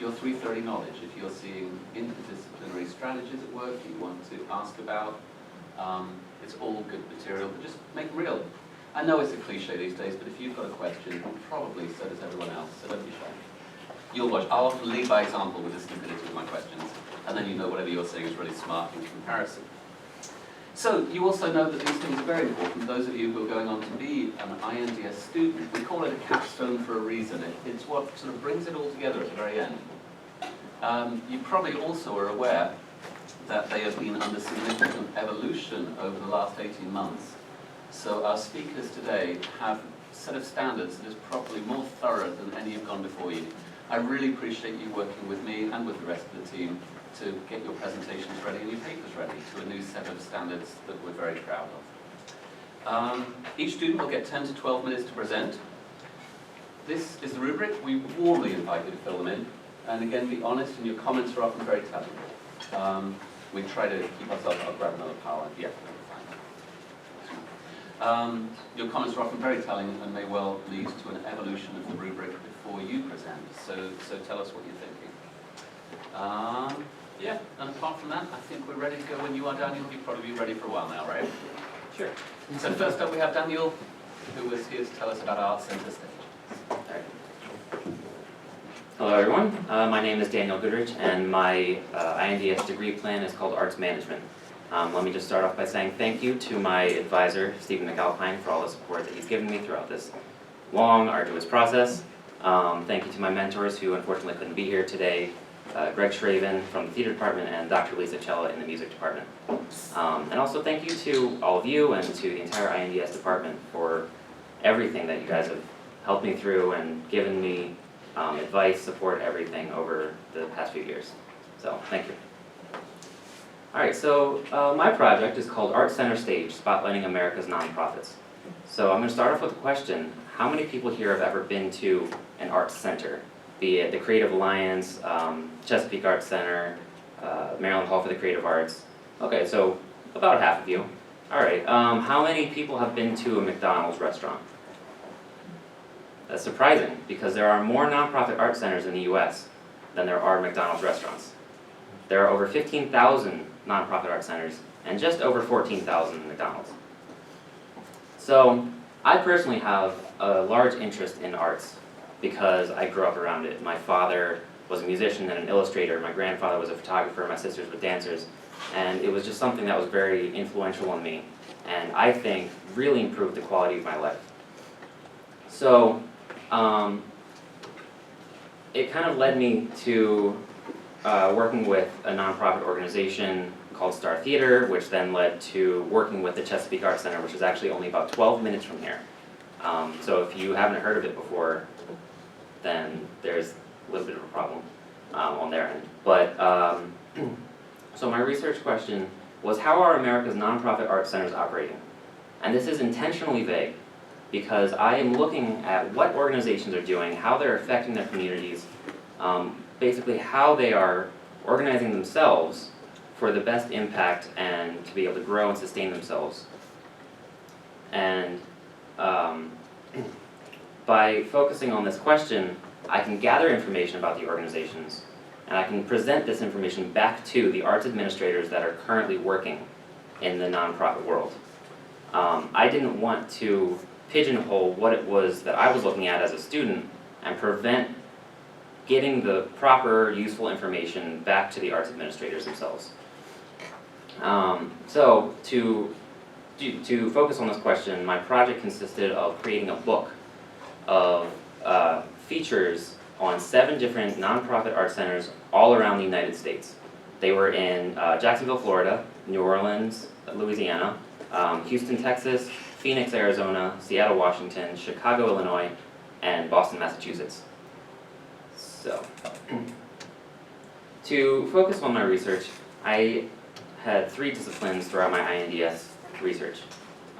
your 330 knowledge. If you're seeing interdisciplinary strategies at work you want to ask about, it's all good material, but just make them real. I know it's a cliche these days, but if you've got a question, probably so does everyone else, so don't be shy. You'll watch. I'll often lead by example with the stupidity of my questions, and then you know whatever you're saying is really smart in comparison. So you also know that these things are very important. Those of you who are going on to be an INDS student, we call it a capstone for a reason. It's what sort of brings it all together at the very end. You probably also are aware that they have been under significant evolution over the last 18 months. So our speakers today have a set of standards that is probably more thorough than any have gone before you. I really appreciate you working with me and with the rest of the team to get your presentations ready and your papers ready to a new set of standards that we're very proud of. Each student will get 10 to 12 minutes to present. This is the rubric. We warmly invite you to fill them in. And again, be honest, and your comments are often very telling. We try to keep ourselves, I'll grab another power. Yeah, fine. Your comments are often very telling and may well lead to an evolution of the rubric before you present. So tell us what you're thinking. Yeah, and apart from that, I think we're ready to go when you are, Daniel. You've probably been ready for a while now, right? Sure. So first up we have Daniel, who is here to tell us about Art Center Stage. Hello everyone, my name is Daniel Goodrich and my INDS degree plan is called Arts Management. Let me just start off by saying thank you to my advisor, Stephen McAlpine, for all the support that he's given me throughout this long, arduous process. Thank you to my mentors who unfortunately couldn't be here today, Greg Schraven from the theater department and Dr. Lisa Cella in the music department. And also thank you to all of you and to the entire INDS department for everything that you guys have helped me through and given me advice, support, everything over the past few years. So, thank you. Alright, so my project is called Art Center Stage, Spotlighting America's Nonprofits. So I'm going to start off with a question. How many people here have ever been to an arts center? Be it the Creative Alliance, Chesapeake Arts Center, Maryland Hall for the Creative Arts. Okay, so about half of you. Alright, how many people have been to a McDonald's restaurant? That's surprising, because there are more nonprofit art centers in the US than there are McDonald's restaurants. There are over 15,000 nonprofit art centers and just over 14,000 McDonald's. So, I personally have a large interest in arts because I grew up around it. My father was a musician and an illustrator, my grandfather was a photographer, my sisters were dancers, and it was just something that was very influential on me, and I think really improved the quality of my life. So, it kind of led me to working with a nonprofit organization called Star Theater, which then led to working with the Chesapeake Arts Center, which is actually only about 12 minutes from here. So if you haven't heard of it before, then there's a little bit of a problem on their end. But, so my research question was, how are America's nonprofit art centers operating? And this is intentionally vague, because I am looking at what organizations are doing, how they're affecting their communities, basically how they are organizing themselves for the best impact and to be able to grow and sustain themselves. And by focusing on this question, I can gather information about the organizations, and I can present this information back to the arts administrators that are currently working in the nonprofit world. I didn't want to pigeonhole what it was that I was looking at as a student and prevent getting the proper, useful information back to the arts administrators themselves. So to focus on this question, my project consisted of creating a book of features on 7 different nonprofit art centers all around the United States. They were in Jacksonville, Florida, New Orleans, Louisiana, Houston, Texas, Phoenix, Arizona, Seattle, Washington, Chicago, Illinois, and Boston, Massachusetts. So, to focus on my research, I had 3 disciplines throughout my INDS research.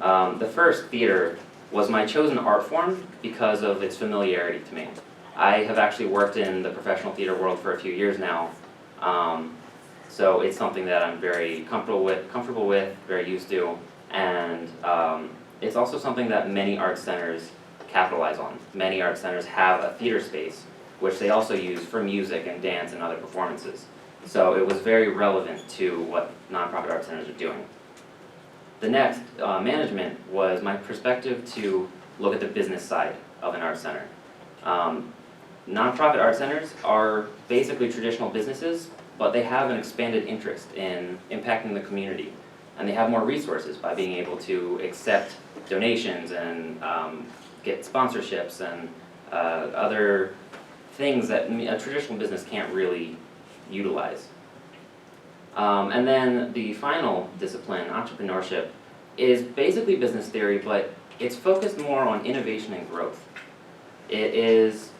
The first, theater, was my chosen art form because of its familiarity to me. I have actually worked in the professional theater world for a few years now, so it's something that I'm very comfortable with, very used to, and it's also something that many art centers capitalize on. Many art centers have a theater space which they also use for music and dance and other performances. So it was very relevant to what nonprofit art centers are doing. The next, management, was my perspective to look at the business side of an art center. Nonprofit art centers are basically traditional businesses, but they have an expanded interest in impacting the community. And they have more resources by being able to accept donations and get sponsorships and other things that a traditional business can't really utilize. And then the final discipline, entrepreneurship, is basically business theory, but it's focused more on innovation and growth. It is,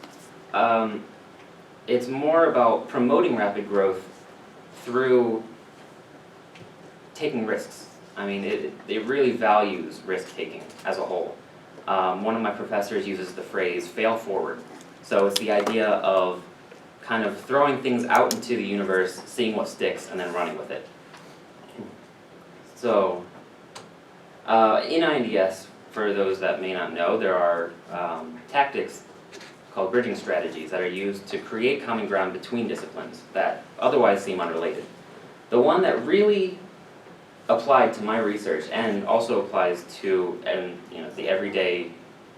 it's more about promoting rapid growth through taking risks. I mean, it really values risk-taking as a whole. One of my professors uses the phrase, fail forward. So it's the idea of kind of throwing things out into the universe, seeing what sticks, and then running with it. So, in INDS, for those that may not know, there are tactics called bridging strategies that are used to create common ground between disciplines that otherwise seem unrelated. The one that really applied to my research and also applies to the everyday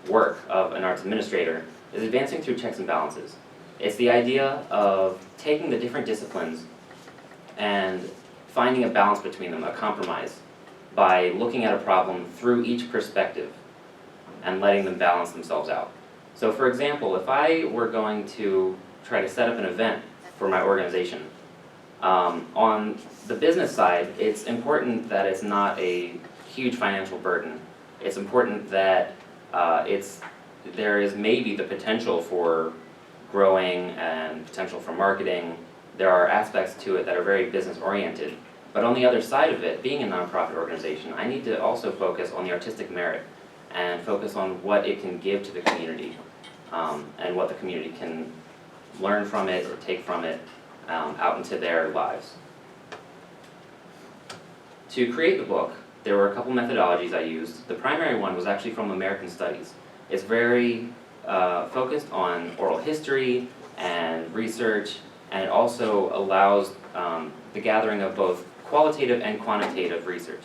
work of an arts administrator is advancing through checks and balances. It's the idea of taking the different disciplines and finding a balance between them, a compromise, by looking at a problem through each perspective and letting them balance themselves out. So for example, if I were going to try to set up an event for my organization, on the business side, it's important that it's not a huge financial burden. It's important that there is maybe the potential for growing and potential for marketing. There are aspects to it that are very business oriented. But on the other side of it, being a nonprofit organization, I need to also focus on the artistic merit and focus on what it can give to the community and what the community can learn from it or take from it out into their lives. To create the book, there were a couple methodologies I used. The primary one was actually from American Studies. It's very focused on oral history and research, and it also allows the gathering of both qualitative and quantitative research.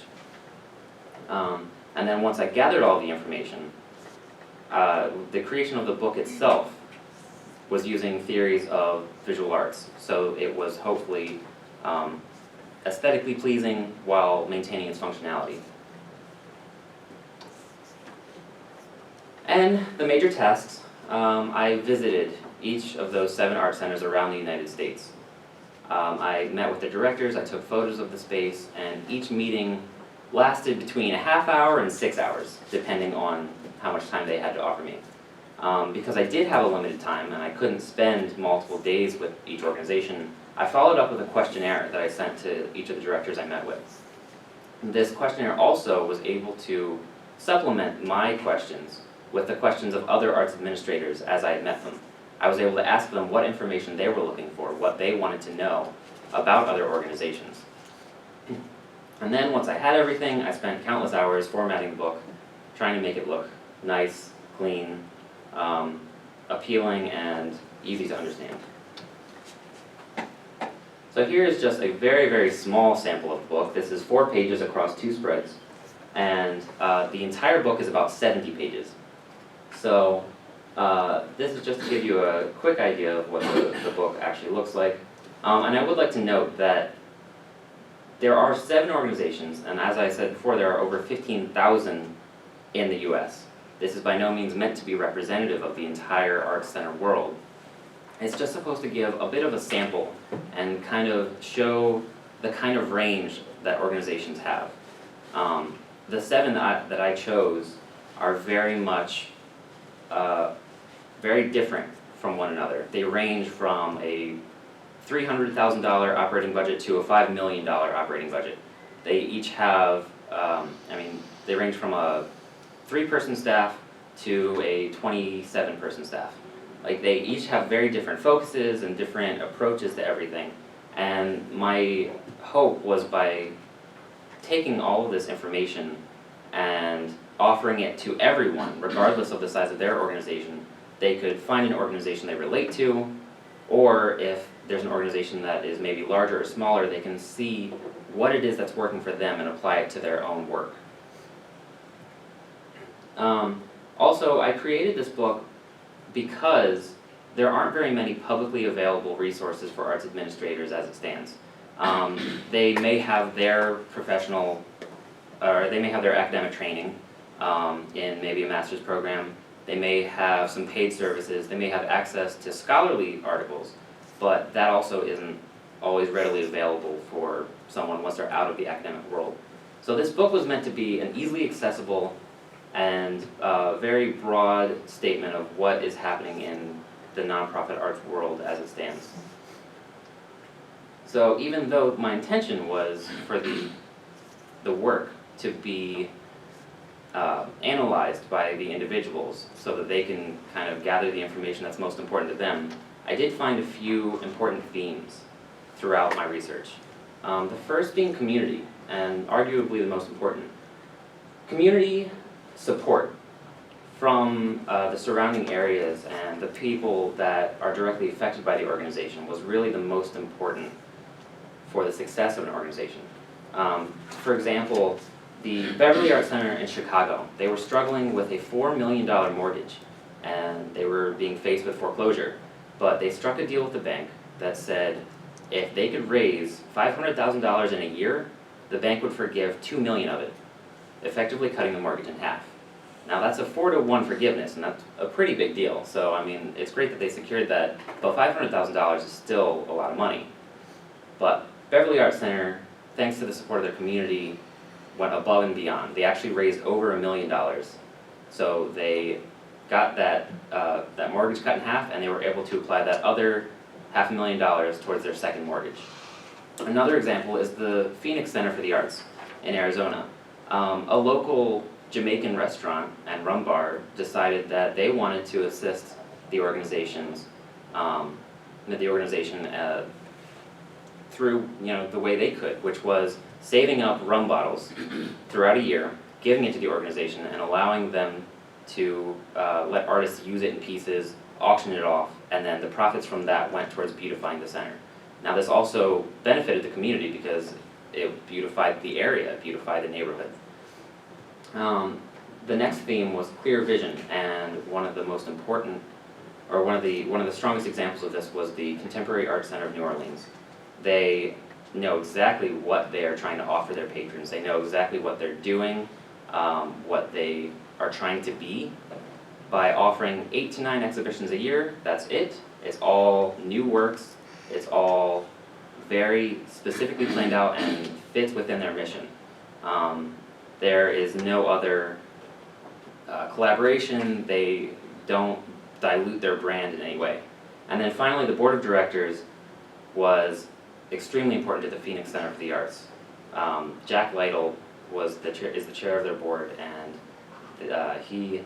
And then once I gathered all the information, the creation of the book itself was using theories of visual arts. So it was hopefully aesthetically pleasing while maintaining its functionality. And the major tasks, I visited each of those 7 art centers around the United States. I met with the directors, I took photos of the space, and each meeting lasted between a half hour and 6 hours, depending on how much time they had to offer me. Because I did have a limited time and I couldn't spend multiple days with each organization, I followed up with a questionnaire that I sent to each of the directors I met with. This questionnaire also was able to supplement my questions with the questions of other arts administrators as I had met them. I was able to ask them what information they were looking for, what they wanted to know about other organizations. And then once I had everything, I spent countless hours formatting the book, trying to make it look nice, clean, appealing, and easy to understand. So here is just a very, very small sample of the book. This is 4 pages across 2 spreads, and the entire book is about 70 pages. So this is just to give you a quick idea of what the book actually looks like. And I would like to note that there are 7 organizations, and as I said before, there are over 15,000 in the US. This is by no means meant to be representative of the entire Arts Center world. It's just supposed to give a bit of a sample and kind of show the kind of range that organizations have. The 7 that I chose are very much very different from one another. They range from a $300,000 operating budget to a $5 million operating budget. They each have, they range from a 3-person staff to a 27-person staff. Like, they each have very different focuses and different approaches to everything. And my hope was by taking all of this information and offering it to everyone, regardless of the size of their organization, they could find an organization they relate to, or if there's an organization that is maybe larger or smaller, they can see what it is that's working for them and apply it to their own work. Also, I created this book because there aren't very many publicly available resources for arts administrators as it stands. They may have their professional, or they may have their academic training in maybe a master's program. They may have some paid services. They may have access to scholarly articles, but that also isn't always readily available for someone once they're out of the academic world. So this book was meant to be an easily accessible and very broad statement of what is happening in the nonprofit arts world as it stands. So even though my intention was for the work to be analyzed by the individuals so that they can kind of gather the information that's most important to them, I did find a few important themes throughout my research. The first being community, and arguably the most important. Community support from the surrounding areas and the people that are directly affected by the organization was really the most important for the success of an organization. For example, the Beverly Arts Center in Chicago, they were struggling with a $4 million mortgage and they were being faced with foreclosure. But they struck a deal with the bank that said if they could raise $500,000 in a year, the bank would forgive $2 million of it, effectively cutting the mortgage in half. Now that's a 4-to-1 forgiveness, and that's a pretty big deal. So I mean, it's great that they secured that, but $500,000 is still a lot of money. But Beverly Arts Center, thanks to the support of their community, went above and beyond. They actually raised over $1 million. So they got that mortgage cut in half, and they were able to apply that other $500,000 towards their second mortgage. Another example is the Phoenix Center for the Arts in Arizona. A local Jamaican restaurant and rum bar decided that they wanted to assist the organizations, through the way they could, which was saving up rum bottles throughout a year, giving it to the organization, and allowing them to let artists use it in pieces, auction it off, and then the profits from that went towards beautifying the center. Now this also benefited the community because it beautified the area, it beautified the neighborhood. The next theme was clear vision, and one of the most important, or one of the strongest examples of this was the Contemporary Arts Center of New Orleans. They know exactly what they are trying to offer their patrons. They know exactly what they're doing, what they are trying to be. By offering 8 to 9 exhibitions a year, that's it. It's all new works. It's all very specifically planned out and fits within their mission. There is no other collaboration. They don't dilute their brand in any way. And then finally, the board of directors was extremely important to the Phoenix Center for the Arts. Jack Lytle is the chair of their board, and he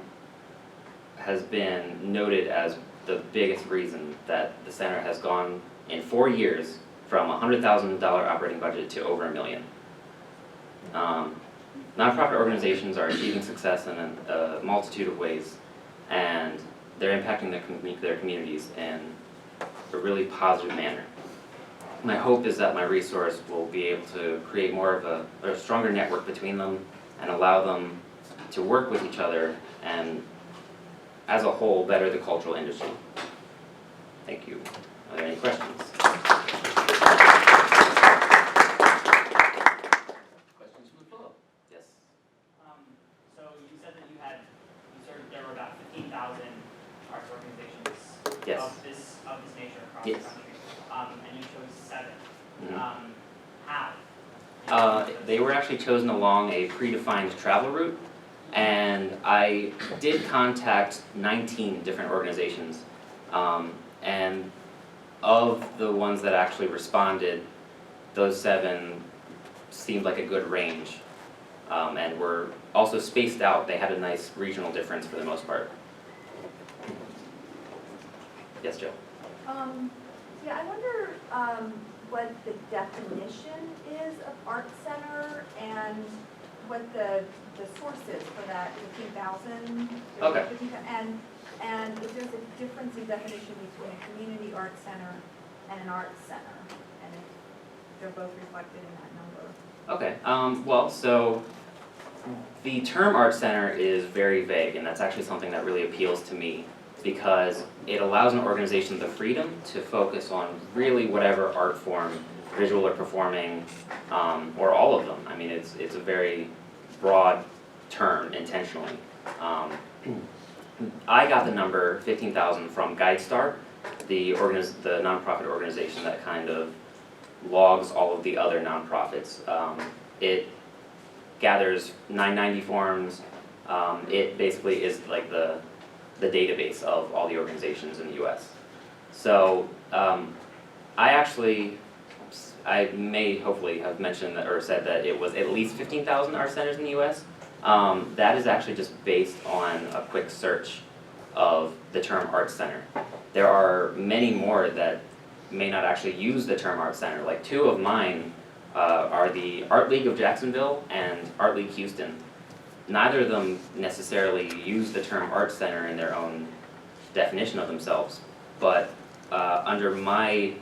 has been noted as the biggest reason that the center has gone in 4 years from a $100,000 operating budget to over $1 million. Nonprofit organizations are achieving success in a multitude of ways, and they're impacting their communities in a really positive manner. My hope is that my resource will be able to create more of a stronger network between them and allow them to work with each other and, as a whole, better the cultural industry. Thank you. Are there any questions? Questions from the floor? Yes. So you said that there were about 15,000 arts organizations Yes. of this nature across Yes. the country, and you chose 7. Mhm. How? They were actually chosen along a predefined travel route, and I did contact 19 different organizations, and of the ones that actually responded, those 7 seemed like a good range, and were also spaced out. They had a nice regional difference for the most part. Yes, Joe? Yeah, I wonder what the definition is of art center and what the source is for that 15,000. Okay. And and if there's a difference in definition between a community arts center and an arts center, and if they're both reflected in that number. Okay, well, so the term art center is very vague, and that's actually something that really appeals to me because it allows an organization the freedom to focus on really whatever art form, visual or performing, or all of them. I mean, it's a very broad term intentionally. I got the number 15,000 from GuideStar, the nonprofit organization that kind of logs all of the other nonprofits. It gathers 990 forms. It basically is like the database of all the organizations in the U.S. So I may hopefully have mentioned that, or said that it was at least 15,000 art centers in the U.S. That is actually just based on a quick search of the term art center. There are many more that may not actually use the term art center. Like two of mine are the Art League of Jacksonville and Art League Houston. Neither of them necessarily use the term art center in their own definition of themselves, but under my